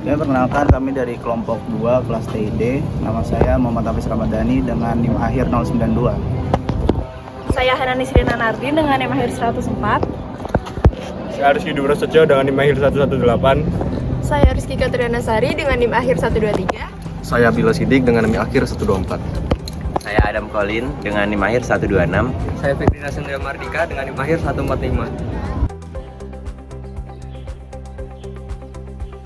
Ya, perkenalkan kami dari kelompok 2 kelas TID. Nama saya Muhammad Hafiz Ramadhani dengan NIM akhir 092. Saya Hanani Srina Nardi dengan NIM akhir 104. Saya Rizky Dubro Setio dengan NIM akhir 118. Saya Rizky Katriana Sari dengan NIM akhir 123. Saya Bila Sidik dengan NIM akhir 124. Saya Adam Colin dengan NIM akhir 126. Saya Fikri Nasendra Mardika dengan NIM akhir 145.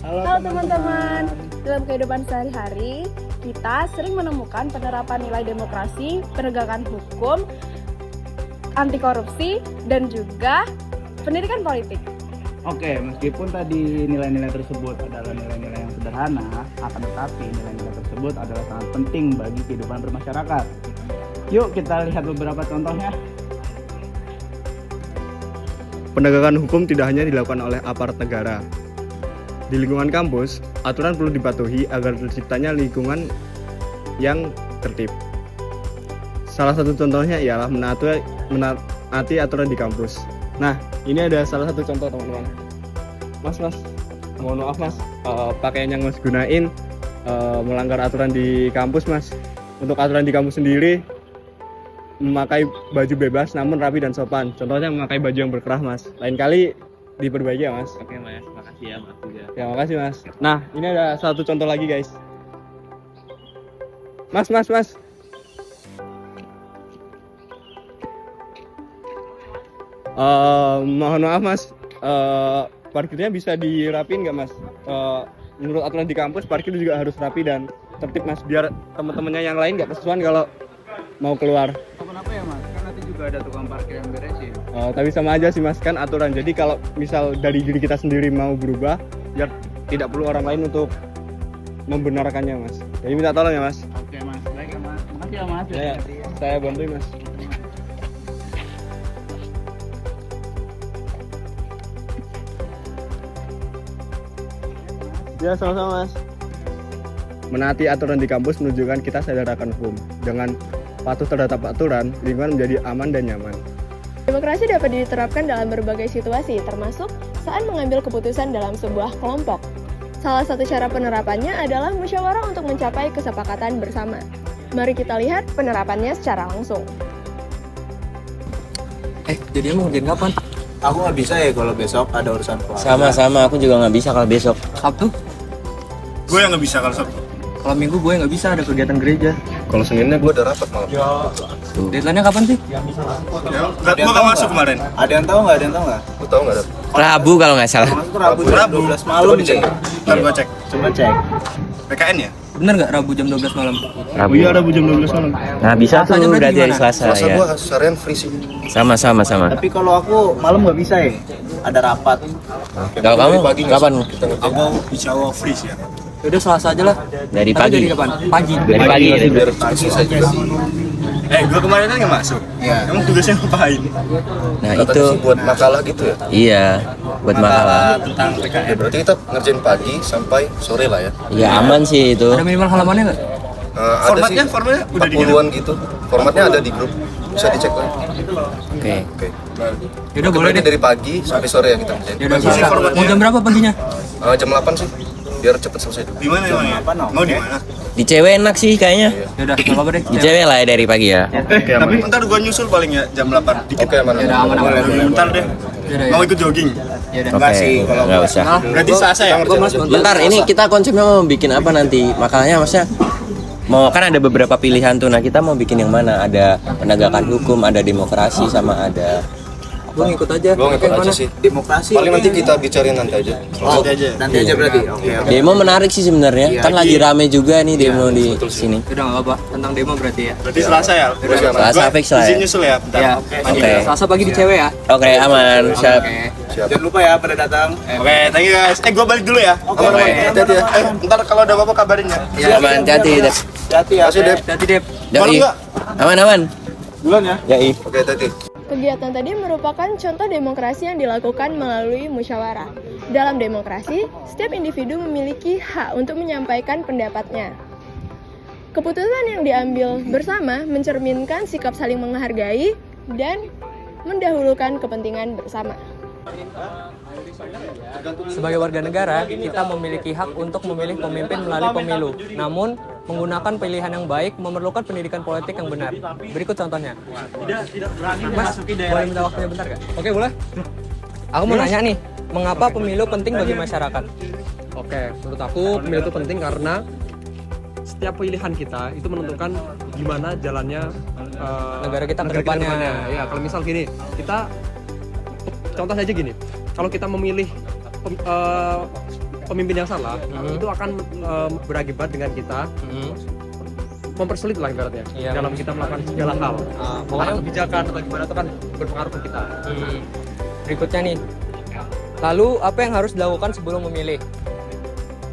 Halo teman-teman, dalam kehidupan sehari-hari kita sering menemukan penerapan nilai demokrasi, penegakan hukum, anti korupsi, dan juga pendidikan politik. Oke, meskipun tadi nilai-nilai tersebut adalah nilai-nilai yang sederhana, akan tetapi nilai-nilai tersebut adalah sangat penting bagi kehidupan bermasyarakat. Yuk kita lihat beberapa contohnya. Penegakan hukum tidak hanya dilakukan oleh aparat negara. Di lingkungan kampus, aturan perlu dipatuhi agar terciptanya lingkungan yang tertib. Salah satu contohnya ialah menaati aturan di kampus. Nah, ini ada salah satu contoh teman-teman. Mas, mohon maaf mas, pakaian yang mas gunain melanggar aturan di kampus mas. Untuk aturan di kampus sendiri, memakai baju bebas namun rapi dan sopan. Contohnya memakai baju yang berkerah mas. Lain kali diperbaiki ya mas. Oke mas, makasih ya mas juga. Ya makasih mas. Nah, ini ada satu contoh lagi guys. Mas. Mohon maaf mas, parkirnya bisa dirapin nggak mas? Menurut aturan di kampus parkir juga harus rapi dan tertib mas, biar teman-temannya yang lain nggak kesusahan kalau mau keluar. Kenapa ya mas? Kan nanti juga ada tukang parkir yang beresin. Tapi sama aja sih mas, kan aturan. Jadi kalau misal dari diri kita sendiri mau berubah, biar tidak perlu orang lain untuk membenarkannya mas. Jadi minta tolong ya mas. Oke mas, baik ya mas. Makasih ya mas. Ya, saya bantuin mas. Ya sama-sama mas. Menaati aturan di kampus menunjukkan kita sadar akan hukum. Dengan patuh terhadap aturan, lingkungan menjadi aman dan nyaman. Demokrasi dapat diterapkan dalam berbagai situasi, termasuk saat mengambil keputusan dalam sebuah kelompok. Salah satu cara penerapannya adalah musyawarah untuk mencapai kesepakatan bersama. Mari kita lihat penerapannya secara langsung. Jadi mau ngerjain kapan? Aku nggak bisa ya kalau besok ada urusan keluarga. Sama, aku juga nggak bisa kalau besok. Sabtu? Gue yang nggak bisa kalau Sabtu. Kalau Minggu gue nggak bisa, ada kegiatan gereja. Kalau Seninnya gue ada rapat malam. Deadline-nya kapan sih? Gue nggak masuk kemarin. Ada yang tahu nggak? Lu tahu nggak? Rabu kalau nggak salah. Masuk Rabu jam 12 malam deh. Ntar gue cek. Coba cek. PKN ya? Bener nggak Rabu jam 12 malam? Rabu. Iya Rabu jam 12 malam. Nah bisa tuh Rasanya berarti hari gimana? Selasa Selasa ya. gue harian free sih. Sama. Tapi kalau aku malam nggak bisa ya. Ada rapat. Kalau kamu kapan? Aku insya Allah free sih ya. Yaudah Selasa aja lah. Dari Tapi pagi. dari kapan? Pagi. Dari pagi. Jadi biar cepet selesai juga. Gue kemarin kan nggak masuk. Iya. Emang tugasnya ngapain? Nah Katanya itu. sih buat makalah gitu ya. Iya, buat makalah. Tentang PKN. Ya, berarti kita ngerjain pagi sampai sore lah ya. Ya aman sih itu. Ada minimal halamannya nggak? Formatnya udah dikirim. 40-an gitu. Formatnya ada di grup. Bisa dicek lah. Oke. Oke. Yaudah boleh Berarti deh. dari pagi sampai sore ya kita ngerjain. Yaudah Selasa. Mau jam berapa paginya? Jam 8 sih. Biar cepet selesai dulu. Di mana emang ya? Mau di mana? Di cewek enak sih kayaknya. Yaudah nggak apa-apa deh. Di cewek lah ya dari pagi ya. Tapi ntar gue nyusul paling ya jam 8 dikit. Oke, aman. Yaudah aman. Bentar deh. Yaudah, Mau ikut jogging? Yaudah. Oke, nggak usah. Berarti Selasa ya? Bentar, ini kita konsepnya mau bikin apa nanti? Makalahnya maksudnya mau kan ada beberapa pilihan tuh. Nah kita mau bikin yang mana? Ada penegakan hukum, ada demokrasi, sama ada Gue ngikut aja. Gue ngikut aja sih. Demokrasi. Paling nanti kita bicarain nanti aja. Nanti aja berarti. Oke. demo menarik sih sebenarnya. Iya, Kan lagi rame juga nih demo di sini. Yaudah nggak apa-apa. Tentang demo berarti ya. Berarti Selasa ya? Selasa fix lah ya. Izin nyusul ya? Bentar. Ya. Oke. Selasa pagi di cewek ya. Oke, aman. Siap. Oke. Jangan lupa ya pada datang. Oke, thank you guys. Gue balik dulu ya. Oke. Hati-hati ya. Ntar kalau ada apa-apa kabarin ya. Aman, hati-hati. Hati ya. Masih Dep. Hati Dep. Malu Yoi. nggak? Aman. Duluan ya. Yoi. Oke, tadi. Kegiatan tadi merupakan contoh demokrasi yang dilakukan melalui musyawarah. Dalam demokrasi, setiap individu memiliki hak untuk menyampaikan pendapatnya. Keputusan yang diambil bersama mencerminkan sikap saling menghargai dan mendahulukan kepentingan bersama. Sebagai warga negara, kita memiliki hak untuk memilih pemimpin melalui pemilu. Namun, menggunakan pilihan yang baik memerlukan pendidikan politik yang benar. Berikut contohnya. Mas, boleh minta waktunya bentar gak? Oke, boleh. Aku mau nanya nih, mengapa pemilu penting bagi masyarakat? Oke, menurut aku pemilu itu penting karena setiap pilihan kita itu menentukan gimana jalannya Negara kita ke negara depannya. Ya, kalau misal gini, kita contoh saja gini, kalau kita memilih pemimpin yang salah, itu akan berakibat dengan kita mempersulit lah ibaratnya dalam kita melakukan segala hal. Pokoknya kebijakan atau gimana itu kan berpengaruh ke kita. Berikutnya nih, lalu apa yang harus dilakukan sebelum memilih?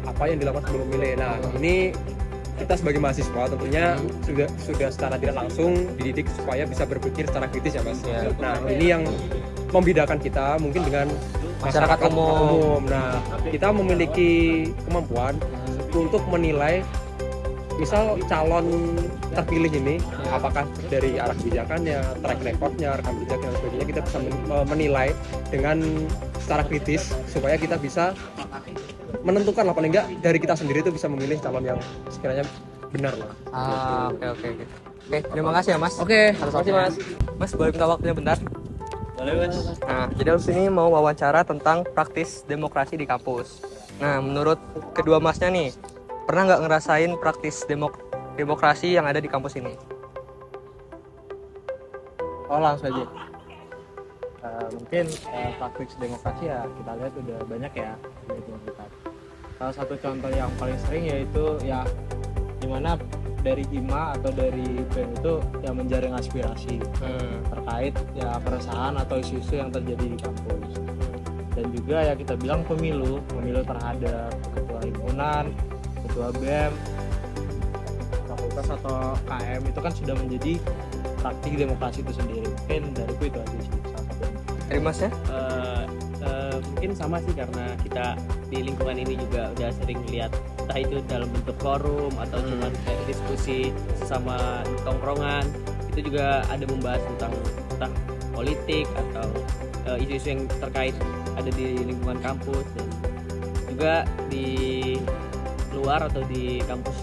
Apa yang dilakukan sebelum memilih? Nah, ini kita sebagai mahasiswa tentunya sudah secara tidak langsung dididik supaya bisa berpikir secara kritis ya Mas. Nah, ini yang membedakan kita mungkin dengan Masyarakat umum. Nah, kita memiliki kemampuan untuk menilai misal calon terpilih ini apakah dari arah kebijakannya, track recordnya, rekam jejak dan sebagainya, kita bisa menilai dengan secara kritis supaya kita bisa menentukan lah, paling enggak dari kita sendiri itu bisa memilih calon yang sekiranya benar lah. Oke. Oke, terima kasih ya Mas. Oke, Terima kasih Mas. Mas, boleh minta waktunya bentar? Boleh Mas. Nah, jadi aku sini mau wawancara tentang praktis demokrasi di kampus. Nah, menurut kedua Masnya nih, pernah nggak ngerasain praktis demokrasi yang ada di kampus ini? Oh, langsung aja. Mungkin praktik demokrasi ya kita lihat udah banyak ya di lingkungan kita. Salah satu contoh yang paling sering yaitu ya dimana dari IMA atau dari BEM itu yang menjaring aspirasi terkait ya keresahan atau isu-isu yang terjadi di kampus. Dan juga ya kita bilang pemilu terhadap ketua himpunan, ketua BEM, fakultas atau KM itu kan sudah menjadi praktik demokrasi itu sendiri. Mungkin dariku itu aja sih salah satunya. Dari Mas ya? Mungkin sama sih karena kita di lingkungan ini juga udah sering lihat entah itu dalam bentuk forum atau cuman kayak diskusi sesama tongkrongan, itu juga ada membahas tentang entah politik atau isu-isu yang terkait ada di lingkungan kampus, dan juga di luar atau di kampus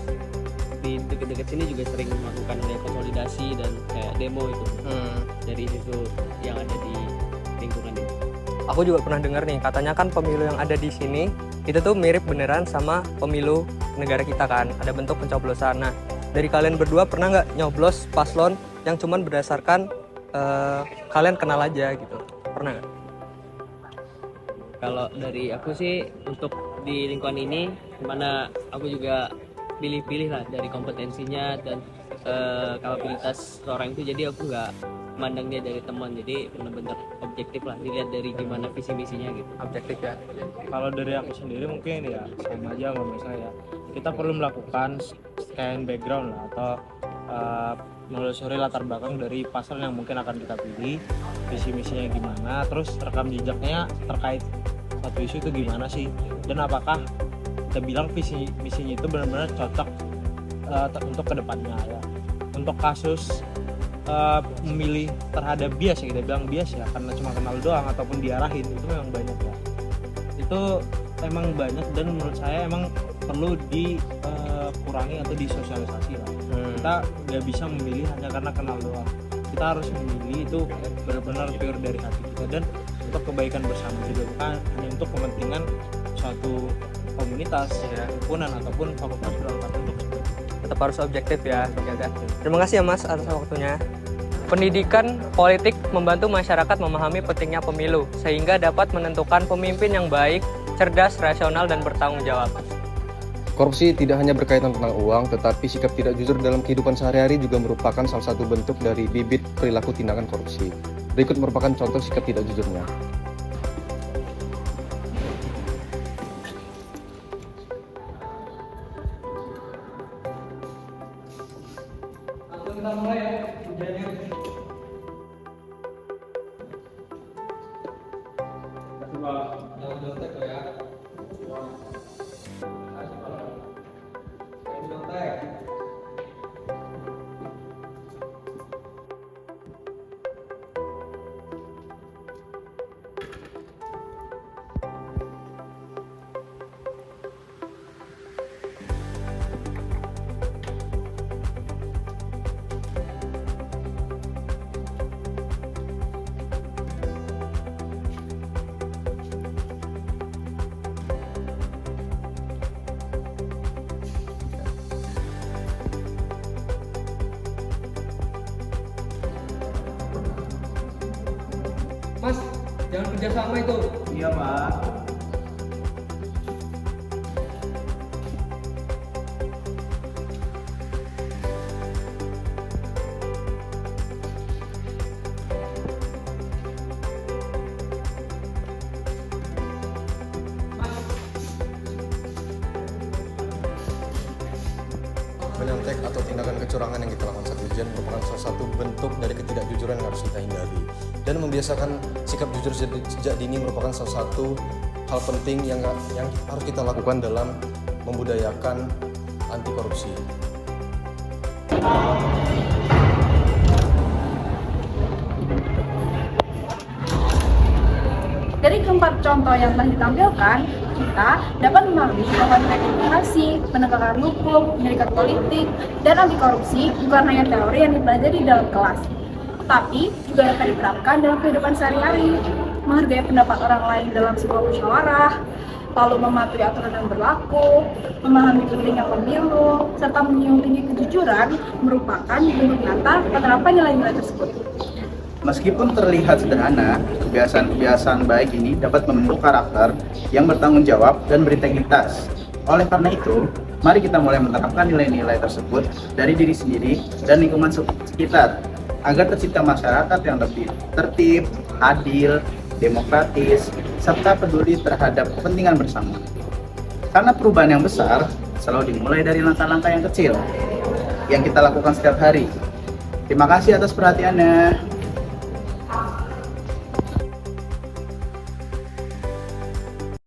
di dekat-dekat sini juga sering melakukan konsolidasi dan kayak demo itu dari isu yang ada di lingkungan ini. Aku juga pernah dengar nih, katanya kan pemilu yang ada di sini itu tuh mirip beneran sama pemilu negara kita kan, ada bentuk pencoblosan. Nah, dari kalian berdua pernah nggak nyoblos paslon yang cuman berdasarkan kalian kenal aja gitu? Pernah nggak? Kalau dari aku sih untuk di lingkungan ini, dimana aku juga pilih-pilih lah dari kompetensinya dan kapabilitas seorang itu, jadi aku nggak mandang dia dari teman, jadi benar-benar objektif lah, dilihat dari gimana visi misinya gitu. Objektif ya. Kalau dari aku sendiri mungkin ya sama aja sama saya. Kita perlu melakukan scan background lah atau menelusuri latar belakang dari paslon yang mungkin akan kita pilih, visi misinya gimana, terus rekam jejaknya terkait satu isu itu gimana sih, dan apakah kita bilang visi misinya itu benar-benar cocok untuk kedepannya ya. Untuk kasus memilih terhadap bias ya, kita bilang bias ya karena cuma kenal doang ataupun diarahin, itu memang banyak ya. Itu emang banyak dan menurut saya emang perlu dikurangi atau disosialisasi lah. Kita nggak bisa memilih hanya karena kenal doang. Kita harus memilih itu benar-benar pure dari hati kita dan untuk kebaikan bersama juga, bukan hanya untuk kepentingan suatu komunitas, himpunan ataupun fakultas berangkat untuk Tetap harus objektif ya. Terima kasih ya Mas atas waktunya. Pendidikan politik membantu masyarakat memahami pentingnya pemilu sehingga dapat menentukan pemimpin yang baik, cerdas, rasional, dan bertanggung jawab. Korupsi tidak hanya berkaitan tentang uang, tetapi sikap tidak jujur dalam kehidupan sehari-hari juga merupakan salah satu bentuk dari bibit perilaku tindakan korupsi. Berikut merupakan contoh sikap tidak jujurnya. Jangan kerjasama itu. Iya, Pak. Menyontek atau tindakan kecurangan yang kita lakukan saat ujian merupakan salah satu bentuk dari ketidakjujuran yang harus kita hindari. Dan membiasakan sikap jujur sejak dini merupakan salah satu hal penting yang harus kita lakukan dalam membudayakan anti korupsi. Dari keempat contoh yang telah ditampilkan, kita dapat memahami bahwa nilai demokrasi, penegakan hukum, pendidikan politik, dan anti korupsi bukan hanya teori yang dipelajari di dalam kelas, tetapi juga dapat diterapkan dalam kehidupan sehari-hari, menghargai pendapat orang lain dalam sebuah musyawarah, lalu mematuhi aturan yang berlaku, memahami pentingnya pemilu, serta menjunjung tinggi kejujuran merupakan bentuk nyata penerapan nilai-nilai tersebut. Meskipun terlihat sederhana, kebiasaan-kebiasaan baik ini dapat membentuk karakter yang bertanggung jawab dan berintegritas. Oleh karena itu, mari kita mulai menerapkan nilai-nilai tersebut dari diri sendiri dan lingkungan sekitar, agar tercipta masyarakat yang lebih tertib, adil, demokratis, serta peduli terhadap kepentingan bersama. Karena perubahan yang besar selalu dimulai dari langkah-langkah yang kecil yang kita lakukan setiap hari. Terima kasih atas perhatiannya.